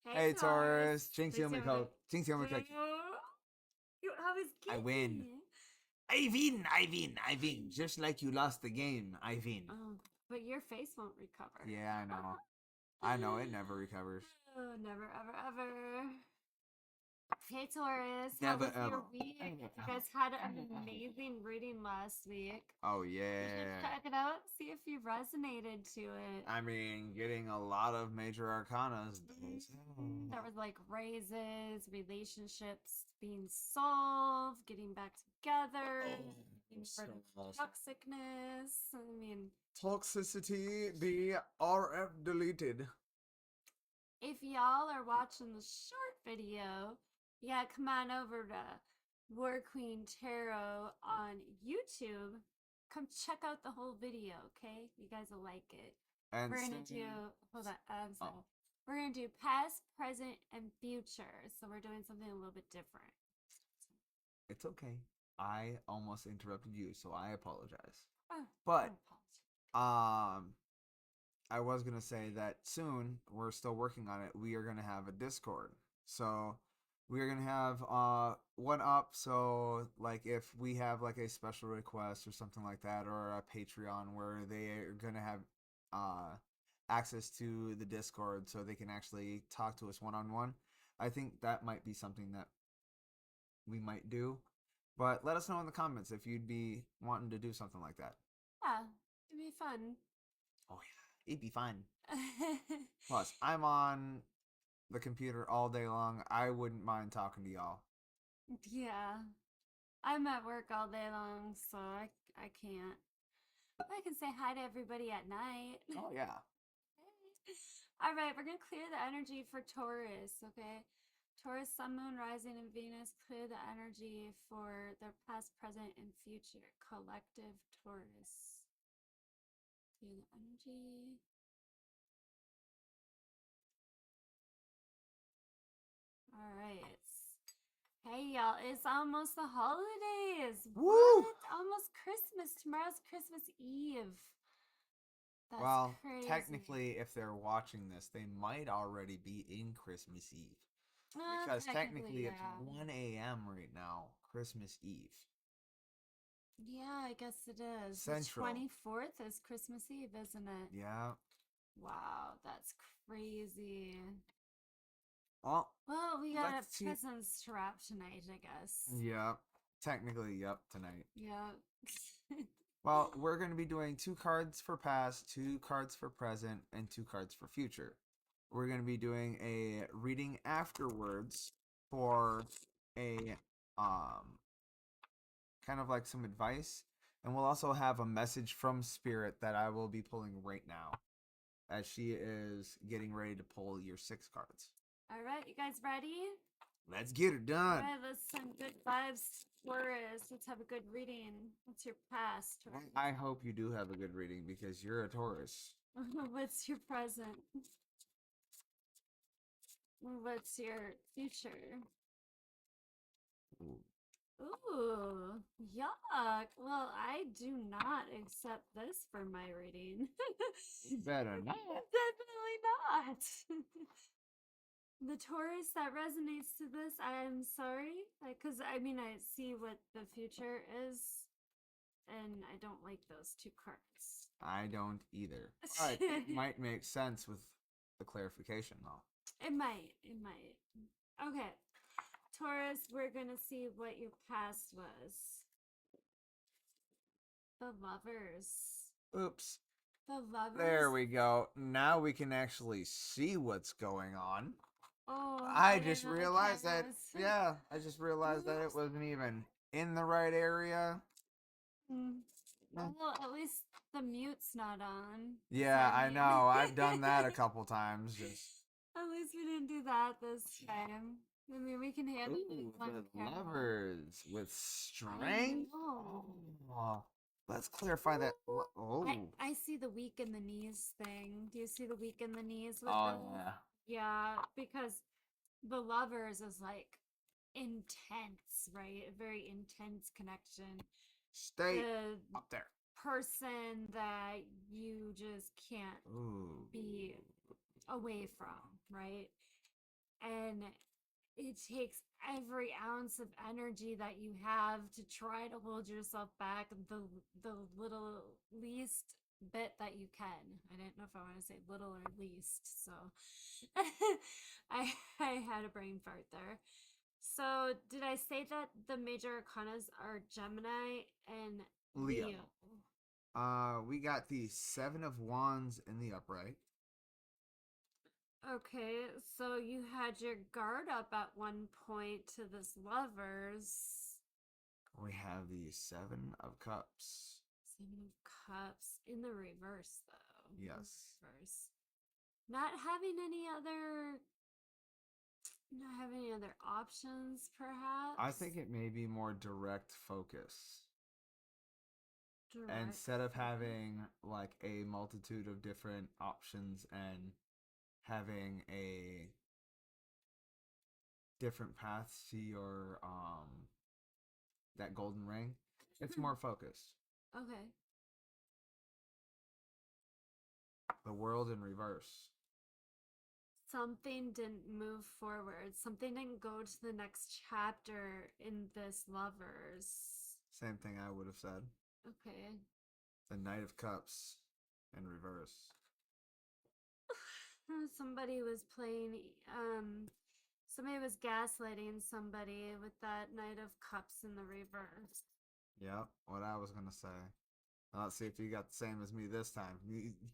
Hey, Hey Taurus, Taurus. Jinx Let's Yummy see Coat, Jinx Yummy Coat. how is I win. Kitty? I win. Just like you lost the game, I win. Oh, but your face won't recover. Yeah, I know. I know, it never recovers. Oh, never, ever, ever. Hey, Taurus. How Never was your ever. week? Never, You ever. guys had an amazing reading last week. Oh You should yeah. check it out, see if you resonated to it. I mean, getting a lot of major arcanas. There was like raises, relationships being solved, getting back together, getting rid of toxicness. I mean, Toxicity be RF deleted. if y'all are watching the short video, yeah, come on over to War Queen Tarot on YouTube. Come check out the whole video, okay? You guys will like it. And We're gonna do, hold on, I'm sorry. We're gonna do past, present, and future. So we're doing something a little bit different. it's okay. I almost interrupted you, so I apologize. Oh, But don't apologize. um I was gonna say that soon, we're still working on it, we are gonna have a Discord. So we are gonna have one up, so like if we have like a special request or something like that, or a Patreon where they are gonna have uh access to the Discord so they can actually talk to us one on one. I think that might be something that we might do. But let us know in the comments if you'd be wanting to do something like that. Yeah, it'd be fun. Oh yeah, it'd be fun. Plus, I'm on the computer all day long. I wouldn't mind talking to y'all. Yeah. I'm at work all day long, so I can't. I can say hi to everybody at night. Oh yeah. All right, we're gonna clear the energy for Taurus, okay? Taurus, Sun, Moon, Rising, and Venus, clear the energy for their past, present, and future. Collective Taurus. Clear the energy. All right. Hey y'all, it's almost the holidays. Woo! What? Almost Christmas. Tomorrow's Christmas Eve. That's Well, crazy. technically, if they're watching this, they might already be in Christmas Eve. Because Technically, technically, it's yeah. 1 a.m. right now, Christmas Eve. Yeah, I guess it is. The Central. 24th is Christmas Eve, isn't it? Yeah. Wow, that's crazy. Well, Well, we got let's a see. presents to wrap tonight, I guess. Yeah. Technically, yep, tonight. Yeah. Well, we're going to be doing 2 cards for past, 2 cards for present, and 2 cards for future. We're going to be doing a reading afterwards for a kind of like some advice, and we'll also have a message from Spirit that I will be pulling right now as she is getting ready to pull your 6 cards. All right, you guys ready? Let's get it All done. right, let's send good vibes, Taurus. Let's have a good reading. What's your past, Taurus? I hope you do have a good reading because you're a Taurus. What's your present? What's your future? Ooh. Ooh, yuck. Well, I do not accept this for my reading. You better not. Definitely not. The Taurus that resonates to this, I'm sorry. Because I mean, I see what the future is, and I don't like those 2 cards. I don't either. But it might make sense with the clarification, though. It might. It might. Okay. Taurus, we're gonna see what your past was. The lovers. Oops. The lovers. There we go. Now we can actually see what's going on. Oh, I didn't just know the realized that, cameras. yeah, I just realized that it wasn't even in the right area. Well, at least the mute's not on. Yeah, I know. I've done that a couple times. Just At least we didn't do that this time. I mean, we can handle it ooh, with one the camera. lovers with strength. know. Oh, let's clarify that. Oh, I see the weak in the knees thing. Do you see the weak in the knees with oh this? yeah. Yeah, because the lovers is like intense, right? A very intense connection. Stay The up there. person that you just can't Ooh. be away from, right? and it takes every ounce of energy that you have to try to hold yourself back the little least bit that you can. I didn't know if I want to say little or least, so I had a brain fart there. So did I say that the major arcanas are Gemini and Leo. Leo? We got the Seven of Wands in the upright. Okay, so you had your guard up at one point to this lovers. We have the Seven of Cups. Seven of Cups in the reverse, though. Yes. Reverse. Not having any other. Not having any other options, perhaps. I think it may be more direct focus. Direct. Instead of having like a multitude of different options and having a different paths to your that golden ring, it's more focused. Okay. The world in reverse. Something didn't move forward. Something didn't go to the next chapter in this lovers. Same thing I would have said. Okay. The Knight of Cups in reverse. Somebody was playing somebody was gaslighting somebody with that Knight of Cups in the reverse. Yep, what I was gonna say. Let's see if you got the same as me this time.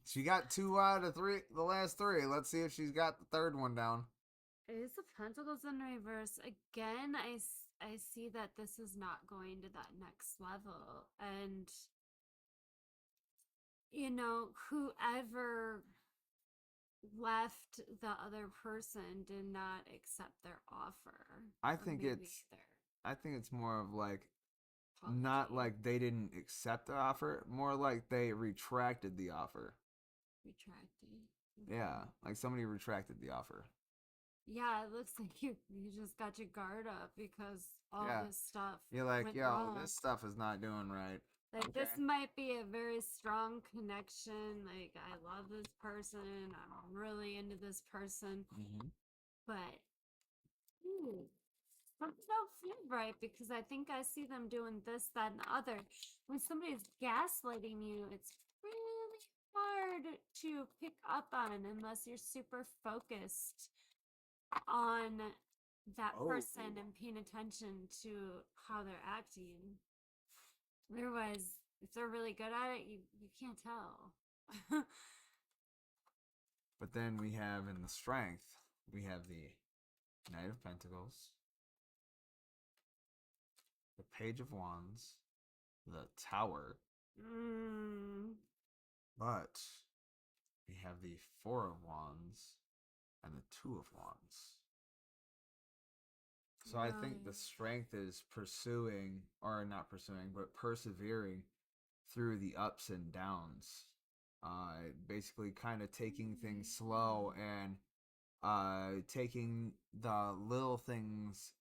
She got 2 out of 3, the last 3. Let's see if she's got the third one down. Ace of Pentacles in reverse. Again, I see that this is not going to that next level. And, you know, whoever left the other person did not accept their offer. I think it's more of like not like they didn't accept the offer, more like they retracted the offer. Retracting. Yeah, like somebody retracted the offer. Yeah, it looks like you just got your guard up because all this stuff. You're like, went yo, wrong. this stuff is not doing right. Like this might be a very strong connection. Like I love this person. I'm really into this person. But something don't feel right because I think I see them doing this, that, and the other. When somebody's gaslighting you, it's really hard to pick up on unless you're super focused on that person and paying attention to how they're acting. Otherwise, if they're really good at it, you can't tell. But then we have in the strength, we have the Knight of Pentacles, the Page of Wands, the Tower, but we have the Four of Wands and the Two of Wands. So I think the strength is pursuing, or not pursuing, but persevering through the ups and downs. Basically kind of taking things slow and taking the little things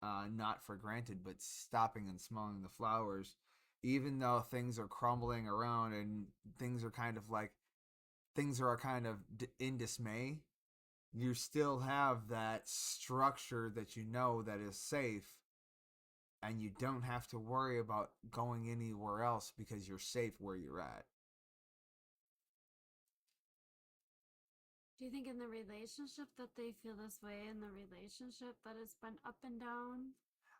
not for granted, but stopping and smelling the flowers, even though things are crumbling around and things are kind of like things are kind of in dismay. You still have that structure that you know that is safe, and you don't have to worry about going anywhere else because you're safe where you're at. Do you think in the relationship that they feel this way in the relationship that it's been up and down?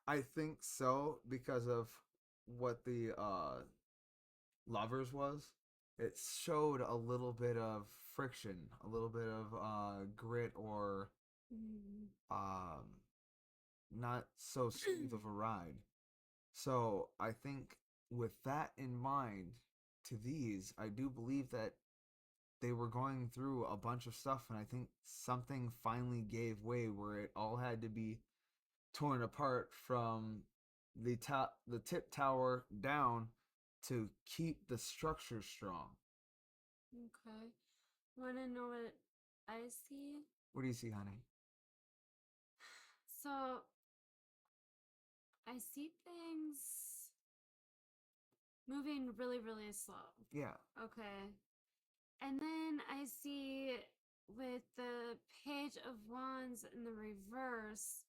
I think so because of what the lovers was. It showed a little bit of friction, a little bit of grit, or um, not so smooth of a ride. So I think with that in mind, to these, I do believe that they were going through a bunch of stuff, and I think something finally gave way where it all had to be torn apart from the tip tower down to keep the structure strong. Okay. Want to know what I see? What do you see, honey? So I see things moving really, really slow. Yeah. Okay. And then I see with the Page of Wands in the reverse.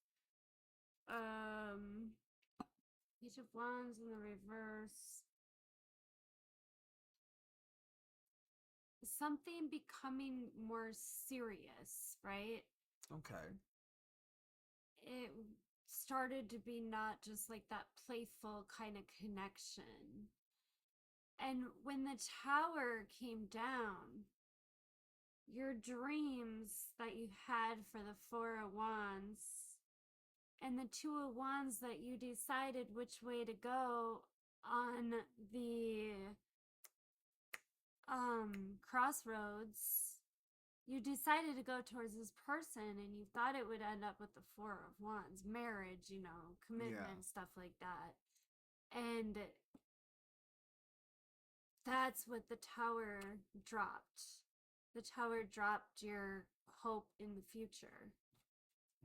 Page of Wands in the reverse. Something becoming more serious, right? Okay. It started to be not just like that playful kind of connection. And when the tower came down, your dreams that you had for the Four of Wands and the Two of Wands that you decided which way to go on the crossroads, you decided to go towards this person and you thought it would end up with the Four of Wands, marriage, you know, commitment, Yeah. stuff like that. And that's what the tower dropped. The tower dropped your hope in the future.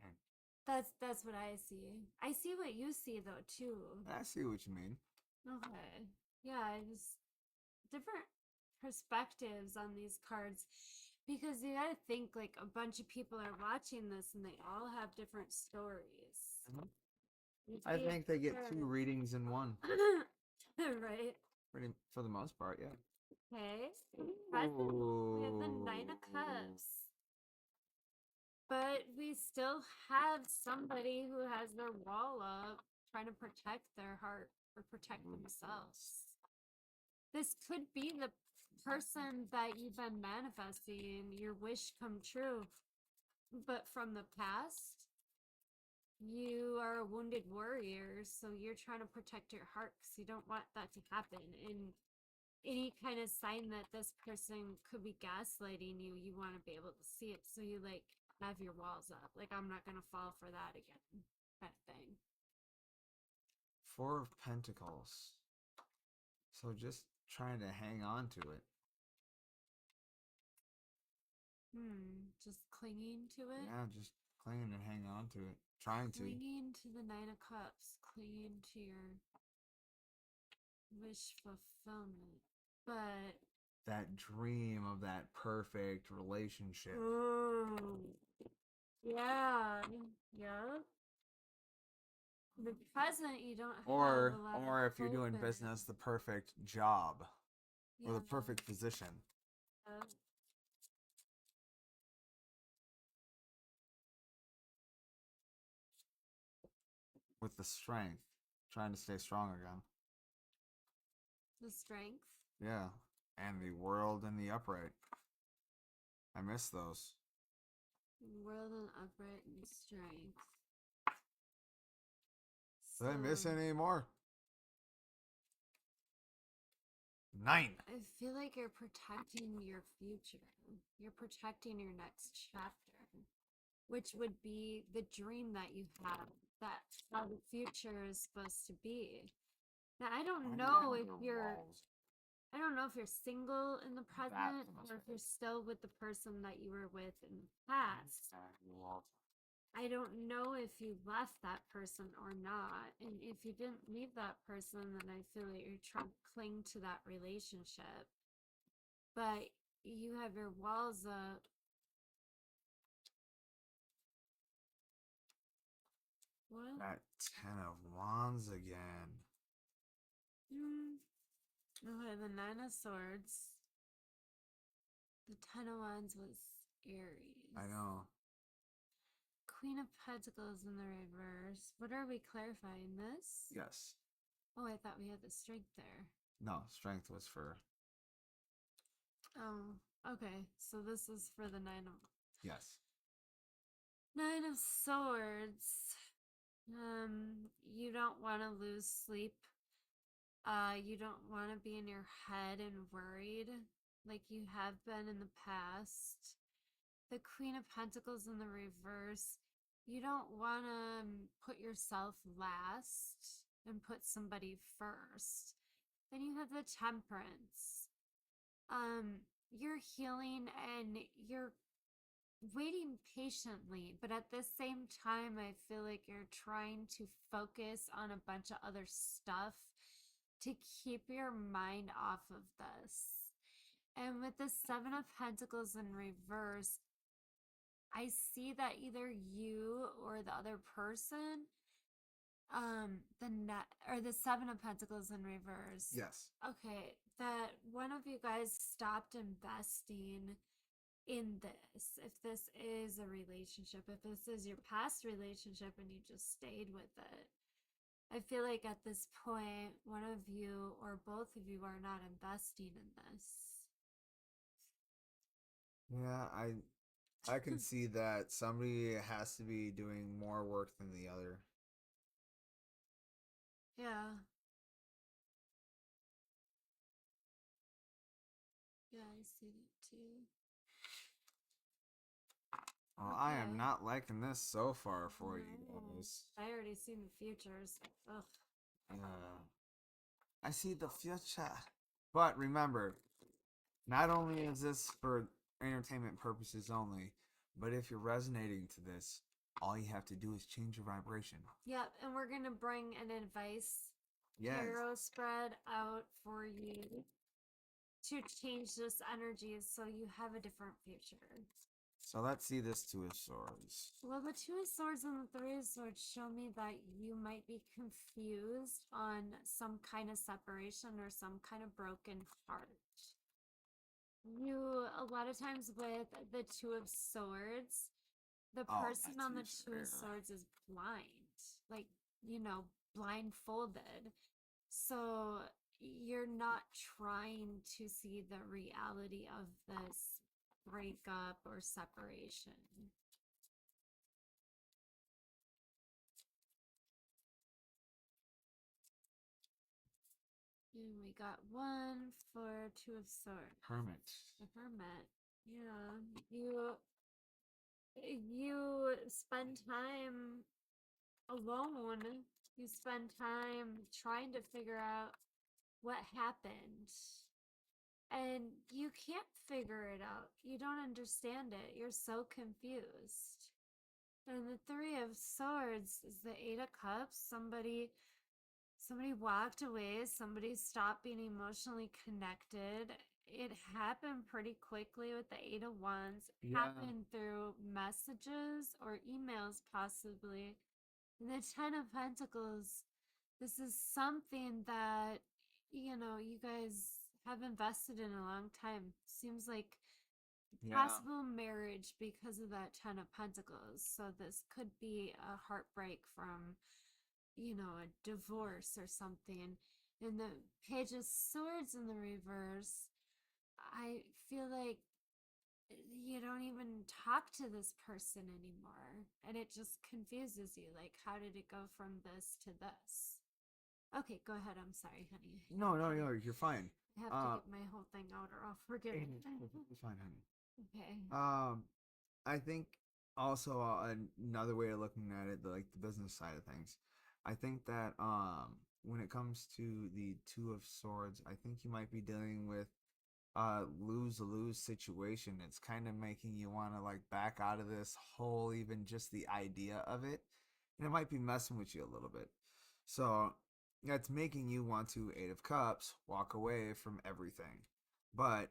Mm. That's what I see. I see what you see though too. I see what you mean. Okay. Yeah, just different perspectives on these cards because you gotta think like a bunch of people are watching this and they all have different stories. Mhm. I think they get two readings in one. Right. Pretty, for the most part, yeah. Okay. Present, we have the Nine of Cups. But we still have somebody who has their wall up trying to protect their heart or protect themselves. This could be the person that you've been manifesting, your wish come true. But from the past, you are a wounded warrior, so you're trying to protect your heart because you don't want that to happen. And any kind of sign that this person could be gaslighting you, you want to be able to see it. So you like have your walls up. Like, I'm not going to fall for that again, kind of thing. Four of Pentacles. So just trying to hang on to it. Just clinging to it. Yeah, just clinging and hanging on to it. Trying to. Clinging to the Nine of Cups. Clinging to your wish fulfillment. But That dream of that perfect relationship. yeah, yeah. The present, you don't have a lot Or of if you're doing hope in. business, the perfect job. Or the Yeah. perfect position. With the strength. Trying to stay strong again. The strength. Yeah. And the world and the upright. I miss those. World and upright and strength. Did I miss So, any more? 9. I feel like you're protecting your future. You're protecting your next chapter, which would be the dream that you have, that how the future is supposed to be. Now, I don't know if you're single in the present or if you're still with the person that you were with in the past. I don't know if you left that person or not. And if you didn't leave that person, then I feel like you're trying to cling to that relationship. But you have your walls up. What? That 10 of Wands again. Okay, the Nine of Swords. The Ten of Wands was Aries. I know. Queen of Pentacles in the reverse. What are we clarifying? This? Yes. Oh, I thought we had the strength there. No, strength was for. Oh, okay. So this is for the Yes. Nine of Swords. You don't want to lose sleep. You don't want to be in your head and worried like you have been in the past. The Queen of Pentacles in the reverse. You don't want to put yourself last and put somebody first. Then you have the Temperance. You're healing and you're waiting patiently, but at the same time, I feel like you're trying to focus on a bunch of other stuff to keep your mind off of this. And with the Seven of Pentacles in reverse, I see that either you or the other person, the net or the Seven of Pentacles in reverse. Yes. Okay, that one of you guys stopped investing in this. If this is a relationship, if this is your past relationship and you just stayed with it, I feel like at this point, one of you or both of you are not investing in Yeah, I can this. see that somebody has to be doing more work than the other. Yeah, yeah, I see that too. Well, I am Okay. not liking this so far for you No, guys. I already seen the futures. Ugh. Uh, I see the future. But remember, not only is this for entertainment purposes only, but if you're resonating to this, all you have to do is change your vibration. Yep, and we're gonna bring an advice Yes. tarot spread out for you to change this energy so you have a different future. So let's see this Two of Swords. Well, the Two of Swords and the Three of Swords show me that you might be confused on some kind of separation or some kind of broken heart. You, a lot of times with the Two of Swords, the Oh, person that's on the Two of fair. Swords is blind, like, you know, blindfolded. So you're not trying to see the reality of this breakup or separation. And we got one for Two of Swords. Hermit. The Hermit. Yeah. You spend time alone. You spend time trying to figure out what happened. And you can't figure it out. You don't understand it. You're so confused. And the Three of Swords is the Eight of Cups. Somebody walked away, somebody stopped being emotionally connected. It happened pretty quickly with the Eight of Wands. It Yeah. happened through messages or emails, possibly. And the Ten of Pentacles, this is something that, you guys have invested in a long time. Seems like Yeah. possible marriage because of that Ten of Pentacles. So this could be a heartbreak from, a divorce or something. And the Page of Swords in the reverse, I feel like you don't even talk to this person anymore. And it just confuses you. Like, how did it go from this to this? Okay, go ahead. I'm sorry, honey. No, you're fine. I have to get my whole thing out or I'll forget it. It's fine, honey. Okay. I think also another way of looking at it, like the business side of things, I think that when it comes to the Two of Swords, I think you might be dealing with lose-lose situation. It's kind of making you want to like back out of this whole, even just the idea of it, and it might be messing with you a little bit. So that's making you want to Eight of Cups, walk away from everything. But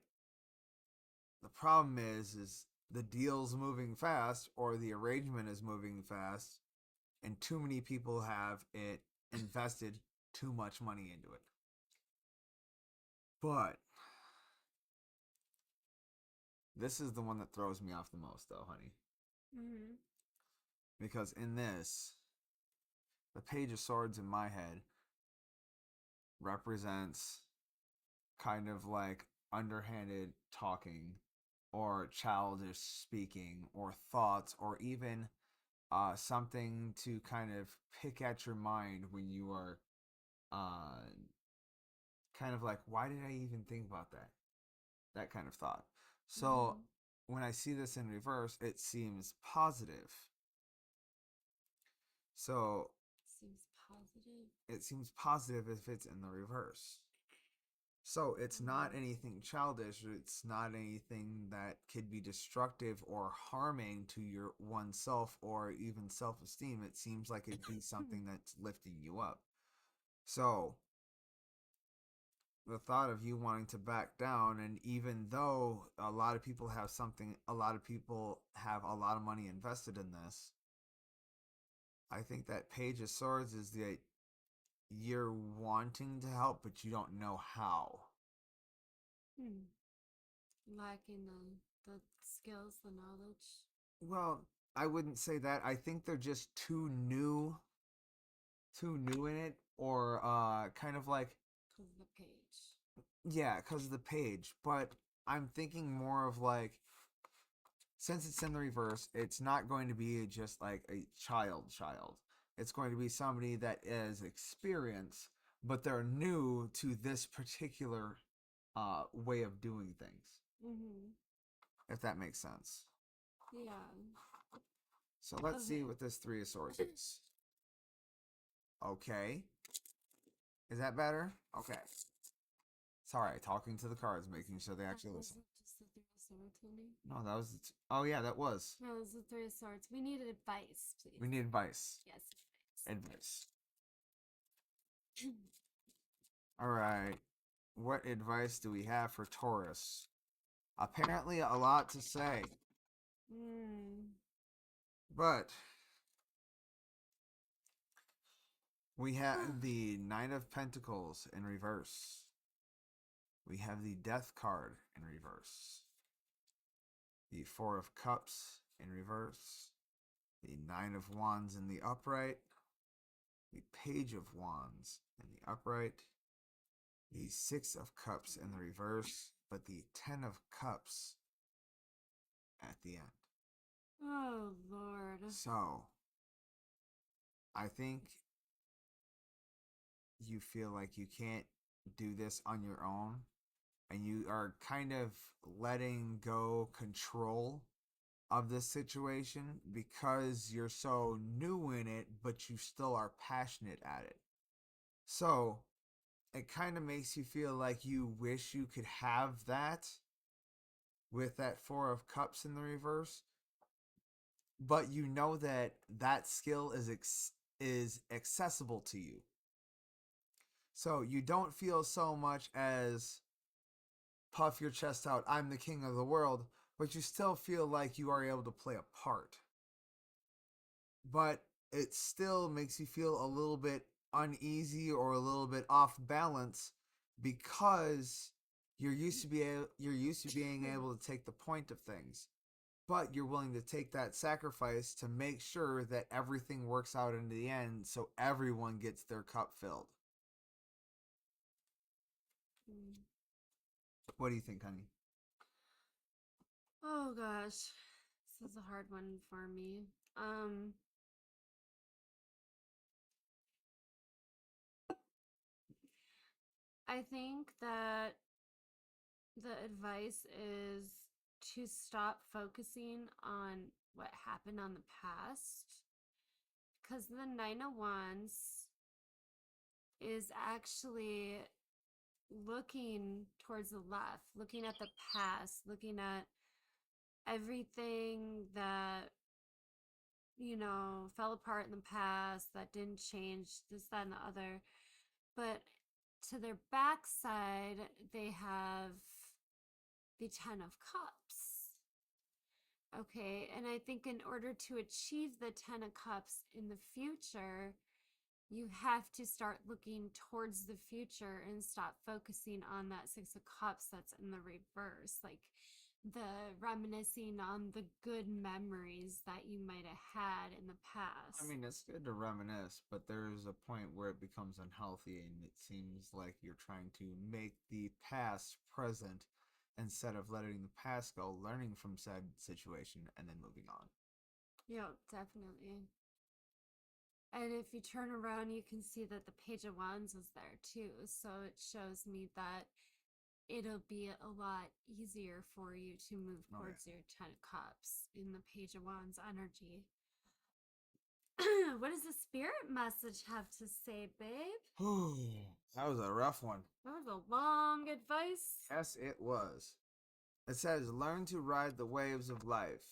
the problem is the deal's moving fast or the arrangement is moving fast, and too many people have it invested too much money into it. But this is the one that throws me off the most, though, honey. Mm-hmm. Because in this, the Page of Swords in my head represents kind of like underhanded talking or childish speaking or thoughts or even something to kind of pick at your mind when you are uh, kind of like, why did I even think about that? That kind of thought. So Mm-hmm. when I see this in reverse, it seems positive. So Seems positive. it seems positive if it's in the reverse. So it's not anything childish. It's not anything that could be destructive or harming to your oneself or even self-esteem. It seems like it'd be something that's lifting you up. So the thought of you wanting to back down, and even though a lot of people have something, a lot of people have a lot of money invested in this, I think that Page of Swords is the you're wanting to help, but you don't know how. Hmm. Lacking the skills, the knowledge. Well, I wouldn't say that. I think they're just too new in it, or kind of like, Because of the page. yeah, because of the page. But I'm thinking more of like, since it's in the reverse, it's not going to be just like a child. It's going to be somebody that is experienced, but they're new to this particular way of doing things. Mm-hmm. If that makes sense. Yeah. So let's see Okay. what this Three of Swords is. Okay. Is that better? Okay. Sorry, talking to the cards, making sure they actually Was listen. it just the Three of Swords, honey? No, that was. Oh yeah, that was. No, it was the Three of Swords. We need advice, We please. need advice. Yes, Advice. advice. All right. What advice do we have for Taurus? Apparently, a lot to say, Hmm. but we have the Nine of Pentacles in reverse. We have the Death card in reverse. The Four of Cups in reverse. The Nine of Wands in the upright. The Page of Wands in the upright. The Six of Cups in the reverse, but the Ten of Cups at the end. Oh, Lord. So, I think you feel like you can't do this on your own, and you are kind of letting go control of this situation because you're so new in it, but you still are passionate at it. So, it kind of makes you feel like you wish you could have that with that Four of Cups in the reverse, but you know that that skill is accessible to you. So you don't feel so much as puff your chest out, I'm the king of the world, but you still feel like you are able to play a part. But it still makes you feel a little bit uneasy or a little bit off balance because you're used to being able to take the point of things, but you're willing to take that sacrifice to make sure that everything works out in the end so everyone gets their cup filled. Hmm. What do you think, honey? Oh, gosh. This is a hard one for me. I think that the advice is to stop focusing on what happened on the past because the Nine of Wands is actually looking towards the left, looking at the past, looking at everything that, fell apart in the past, that didn't change, this, that, and the other. But to their backside, they have the Ten of Cups. Okay, and I think in order to achieve the Ten of Cups in the future, you have to start looking towards the future and stop focusing on that Six of Cups that's in the reverse. Like the reminiscing on the good memories that you might have had in the I past. mean, it's good to reminisce, but there's a point where it becomes unhealthy, and it seems like you're trying to make the past present instead of letting the past go, learning from said situation, and then moving on. Yeah, definitely. And if you turn around, you can see that the Page of Wands is there too. So it shows me that it'll be a lot easier for you to move Oh, towards your Ten of Cups in the Page of Wands energy. What does the spirit message have to say, babe? yeah. That was a rough one. That was a long advice. Yes, it was. It says, learn to ride the waves of life.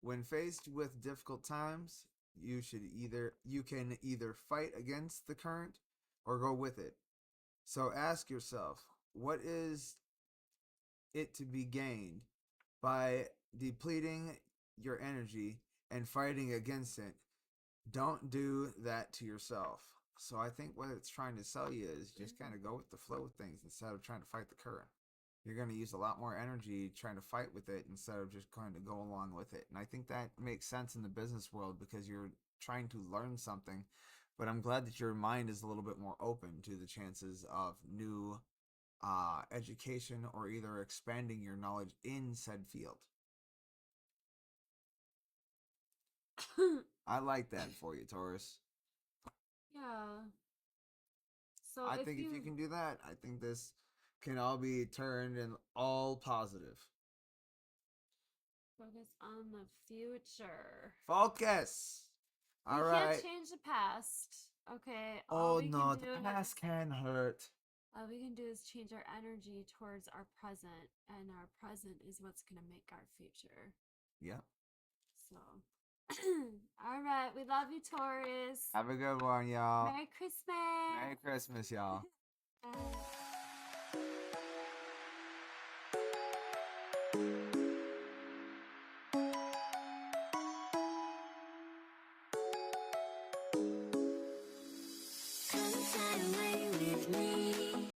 When faced with difficult times, you can either fight against the current or go with it. So ask yourself, what is it to be gained by depleting your energy and fighting against it? Don't do that to yourself. So I think what it's trying to sell you is just kind of go with the flow of things instead of trying to fight the current. You're going to use a lot more energy trying to fight with it instead of just going to go along with it. And I think that makes sense in the business world because you're trying to learn something. But I'm glad that your mind is a little bit more open to the chances of new education or either expanding your knowledge in said field. I like that for you, Taurus. Yeah. So I if think if you you can do that, I think this can all be turned in all positive. focus on the future. Focus! We All can't right. change the past. Okay, Oh no, the past can hurt. all we can do is change our energy towards our present, and our present is what's gonna make our future. Yep. So, all right, we love you, Taurus. Have a good one, y'all. Merry Christmas. Merry Christmas, y'all. Bye. Come fly away with me.